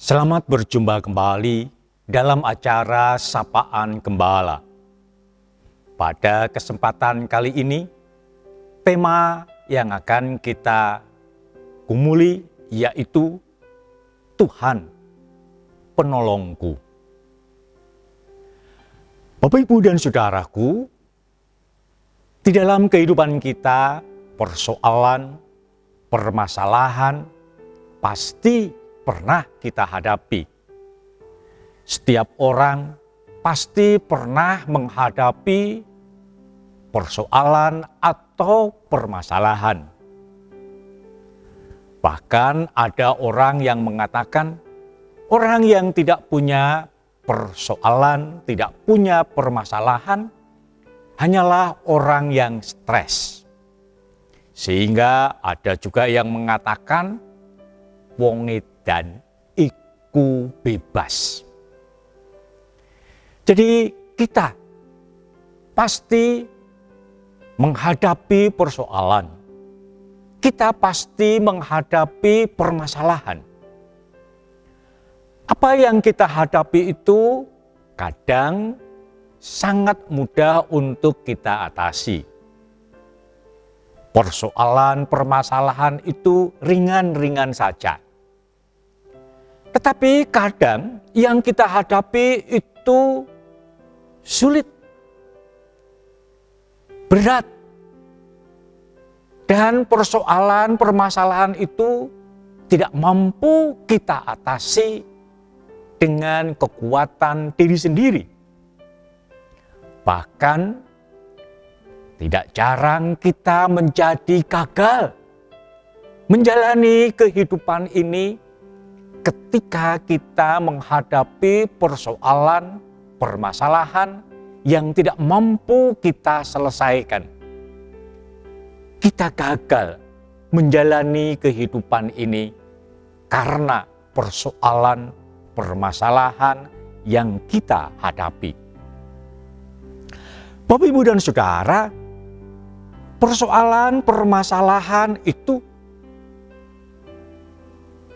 Selamat berjumpa kembali dalam acara Sapaan Gembala. Pada kesempatan kali ini, tema yang akan kita gumuli yaitu Tuhan Penolongku. Bapak, Ibu, dan Saudaraku, di dalam kehidupan kita, persoalan, permasalahan pasti pernah kita hadapi. Setiap orang pasti pernah menghadapi persoalan atau permasalahan. Bahkan ada orang yang mengatakan, orang yang tidak punya persoalan, tidak punya permasalahan, hanyalah orang yang stres. Sehingga ada juga yang mengatakan, wong edan iku bebas. Jadi kita pasti menghadapi persoalan. Kita pasti menghadapi permasalahan. Apa yang kita hadapi itu kadang sangat mudah untuk kita atasi. Persoalan, permasalahan itu ringan-ringan saja. Tetapi kadang yang kita hadapi itu sulit, berat. Dan persoalan, permasalahan itu tidak mampu kita atasi dengan kekuatan diri sendiri. Bahkan tidak jarang kita menjadi gagal menjalani kehidupan ini ketika kita menghadapi persoalan, permasalahan yang tidak mampu kita selesaikan. Kita gagal menjalani kehidupan ini karena persoalan, permasalahan yang kita hadapi. Bapak, Ibu, dan Saudara, persoalan, permasalahan itu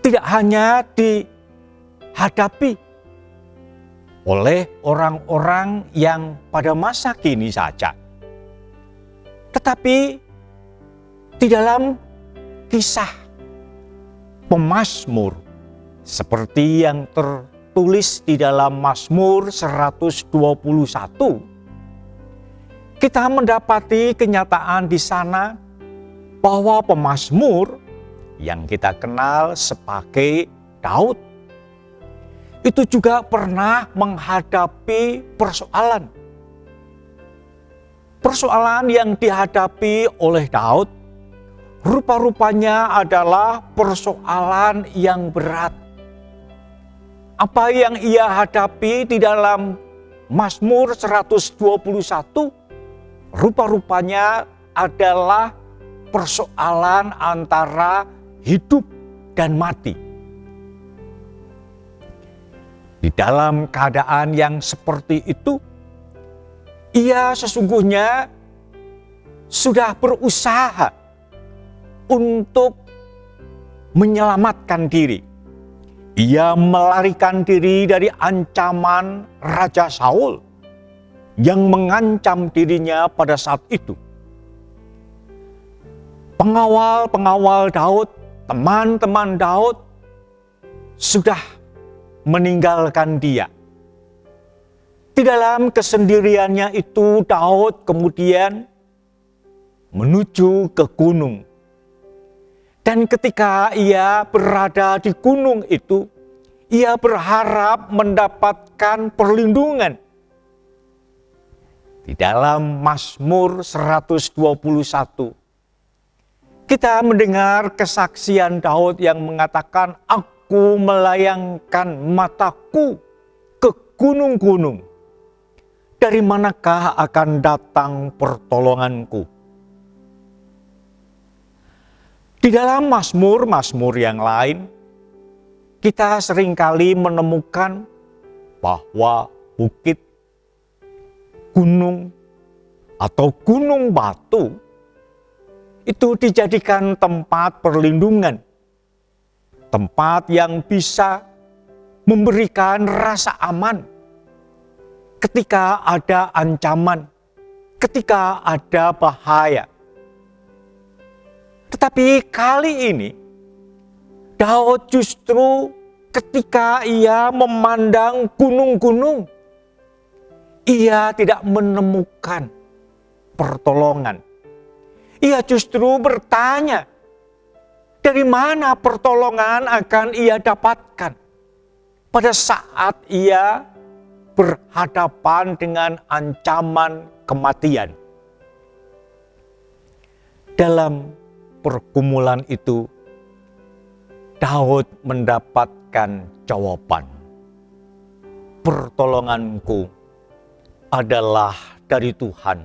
tidak hanya dihadapi oleh orang-orang yang pada masa kini saja. Tetapi di dalam kisah pemazmur, seperti yang tertulis di dalam Mazmur 121, kita mendapati kenyataan di sana bahwa pemazmur yang kita kenal sebagai Daud itu juga pernah menghadapi persoalan. Persoalan yang dihadapi oleh Daud rupa-rupanya adalah persoalan yang berat. Apa yang ia hadapi di dalam Mazmur 121 rupa-rupanya adalah persoalan antara hidup dan mati. Di dalam keadaan yang seperti itu, ia sesungguhnya sudah berusaha untuk menyelamatkan diri. Ia melarikan diri dari ancaman Raja Saul yang mengancam dirinya pada saat itu. Pengawal-pengawal Daud, teman-teman Daud sudah meninggalkan dia. Di dalam kesendiriannya itu, Daud kemudian menuju ke gunung. Dan ketika ia berada di gunung itu, ia berharap mendapatkan perlindungan. Di dalam Mazmur 121, kita mendengar kesaksian Daud yang mengatakan, "Aku melayangkan mataku ke gunung-gunung. Dari manakah akan datang pertolonganku?" Di dalam Mazmur-Mazmur yang lain, kita seringkali menemukan bahwa bukit, gunung, atau gunung batu itu dijadikan tempat perlindungan. Tempat yang bisa memberikan rasa aman ketika ada ancaman, ketika ada bahaya. Tetapi kali ini, Daud justru ketika ia memandang gunung-gunung, ia tidak menemukan pertolongan. Ia justru bertanya, dari mana pertolongan akan ia dapatkan pada saat ia berhadapan dengan ancaman kematian. Dalam pergumulan itu, Daud mendapatkan jawaban. Pertolonganku adalah dari Tuhan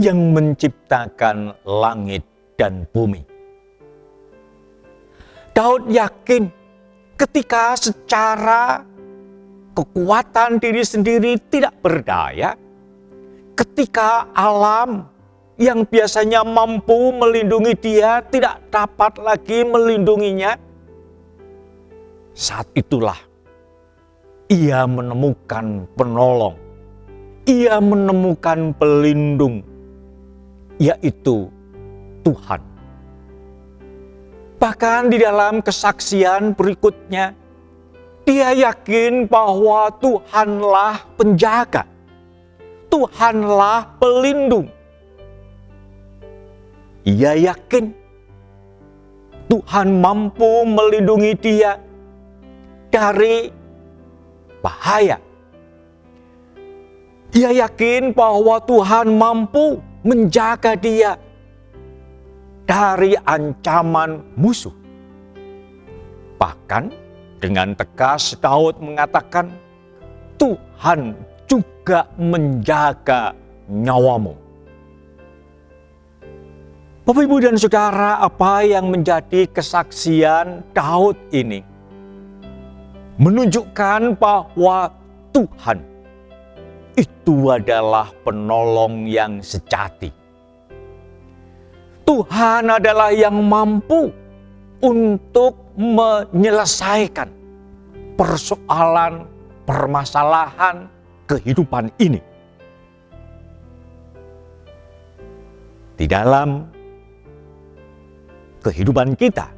yang menciptakan langit dan bumi. Daud yakin ketika secara kekuatan diri sendiri tidak berdaya, ketika alam yang biasanya mampu melindungi dia tidak dapat lagi melindunginya, saat itulah ia menemukan penolong, ia menemukan pelindung, yaitu Tuhan. Bahkan di dalam kesaksian berikutnya, dia yakin bahwa Tuhanlah penjaga, Tuhanlah pelindung. Ia yakin Tuhan mampu melindungi dia dari bahaya. Ia yakin bahwa Tuhan mampu menjaga dia dari ancaman musuh. Bahkan dengan tegas Daud mengatakan, Tuhan juga menjaga nyawamu. Bapak, Ibu, dan Saudara, apa yang menjadi kesaksian Daud ini menunjukkan bahwa Tuhan itu adalah penolong yang sejati. Tuhan adalah yang mampu untuk menyelesaikan persoalan, permasalahan kehidupan ini. Di dalam kehidupan kita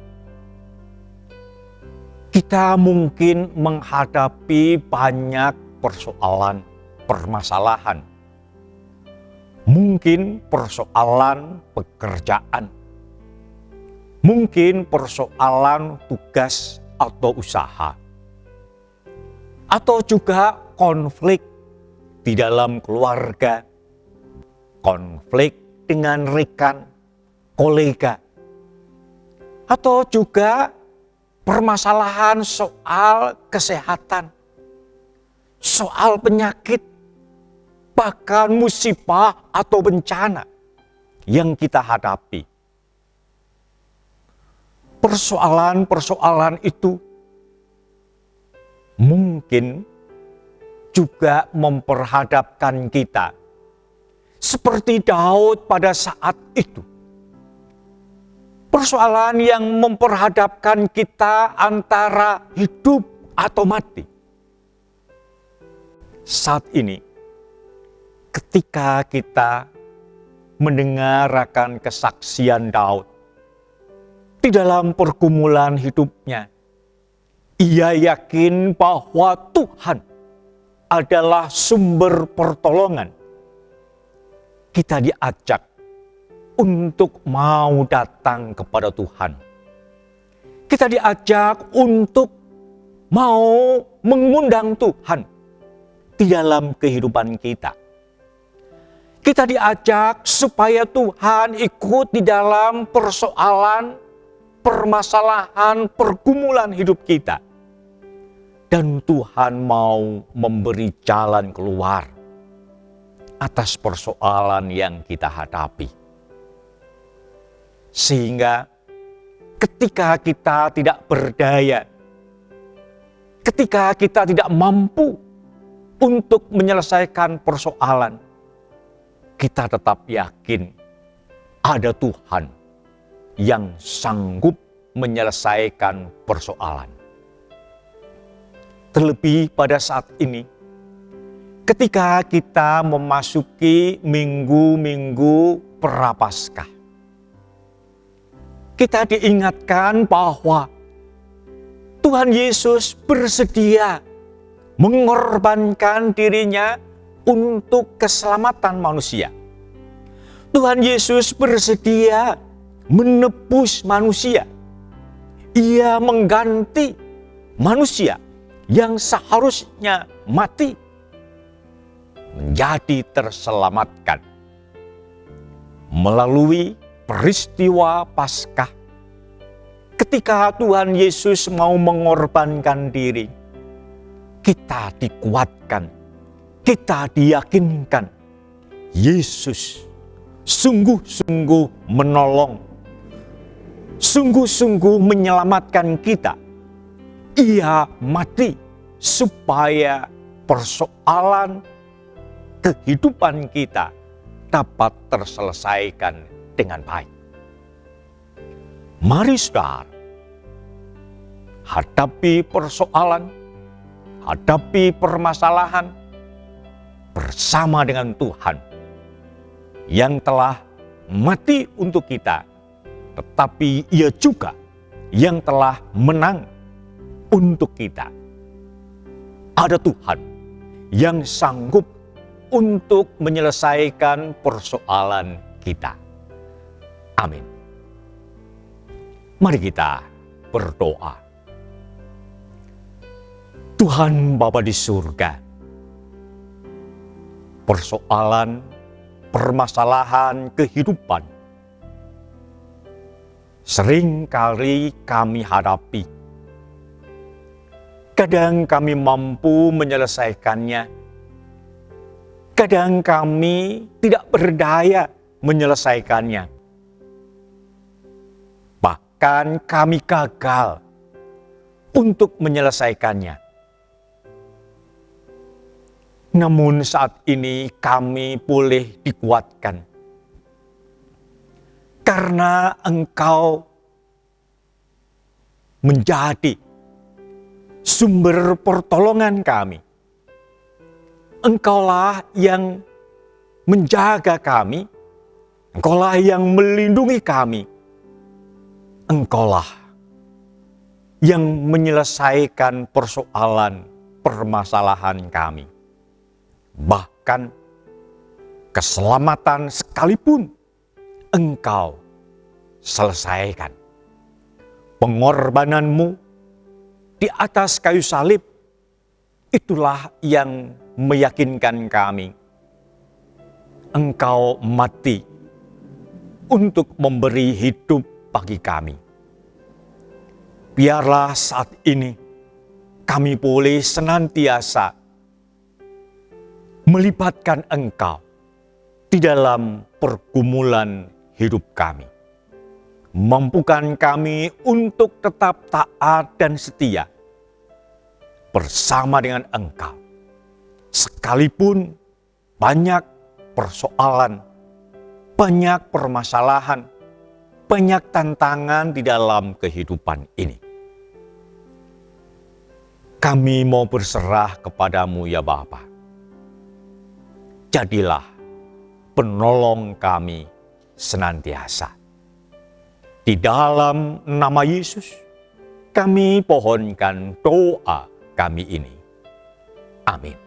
mungkin menghadapi banyak persoalan, permasalahan. Mungkin persoalan pekerjaan, mungkin persoalan tugas atau usaha, atau juga konflik di dalam keluarga, konflik dengan rekan, kolega, atau juga permasalahan soal kesehatan, soal penyakit, bahkan musibah atau bencana yang kita hadapi. Persoalan-persoalan itu mungkin juga memperhadapkan kita seperti Daud pada saat itu. Persoalan yang memperhadapkan kita antara hidup atau mati. Saat ini, ketika kita mendengar akan kesaksian Daud di dalam pergumulan hidupnya, ia yakin bahwa Tuhan adalah sumber pertolongan. Kita diajak untuk mau datang kepada Tuhan. Kita diajak untuk mau mengundang Tuhan di dalam kehidupan kita. Kita diajak supaya Tuhan ikut di dalam persoalan, permasalahan, pergumulan hidup kita. Dan Tuhan mau memberi jalan keluar atas persoalan yang kita hadapi. Sehingga ketika kita tidak berdaya, ketika kita tidak mampu untuk menyelesaikan persoalan, kita tetap yakin ada Tuhan yang sanggup menyelesaikan persoalan. Terlebih pada saat ini, ketika kita memasuki minggu-minggu Prapaskah, kita diingatkan bahwa Tuhan Yesus bersedia mengorbankan dirinya untuk keselamatan manusia. Tuhan Yesus bersedia menebus manusia. Ia mengganti manusia yang seharusnya mati menjadi terselamatkan melalui peristiwa Paskah. Ketika Tuhan Yesus mau mengorbankan diri, kita dikuatkan, kita diyakinkan Yesus sungguh-sungguh menolong, sungguh-sungguh menyelamatkan kita. Ia mati supaya persoalan kehidupan kita dapat terselesaikan dengan baik. Mari saudara, hadapi persoalan, hadapi permasalahan bersama dengan Tuhan yang telah mati untuk kita, tetapi Ia juga yang telah menang untuk kita. Ada Tuhan yang sanggup untuk menyelesaikan persoalan kita. Amin. Mari kita berdoa. Tuhan Bapa di surga, persoalan, permasalahan kehidupan seringkali kami hadapi. Kadang kami mampu menyelesaikannya, kadang kami tidak berdaya menyelesaikannya. Bahkan kami gagal untuk menyelesaikannya. Namun saat ini kami boleh dikuatkan. Karena Engkau menjadi sumber pertolongan kami. Engkaulah yang menjaga kami. Engkaulah yang melindungi kami. Engkaulah yang menyelesaikan persoalan, permasalahan kami. Bahkan keselamatan sekalipun Engkau selesaikan. Pengorbananmu di atas kayu salib, itulah yang meyakinkan kami. Engkau mati untuk memberi hidup bagi kami. Biarlah saat ini kami boleh senantiasa melibatkan Engkau di dalam pergumulan hidup kami. Mampukan kami untuk tetap taat dan setia bersama dengan Engkau. Sekalipun banyak persoalan, banyak permasalahan, banyak tantangan di dalam kehidupan ini. Kami mau berserah kepadamu ya Bapa. Jadilah penolong kami senantiasa. Di dalam nama Yesus, kami pohonkan doa kami ini. Amin.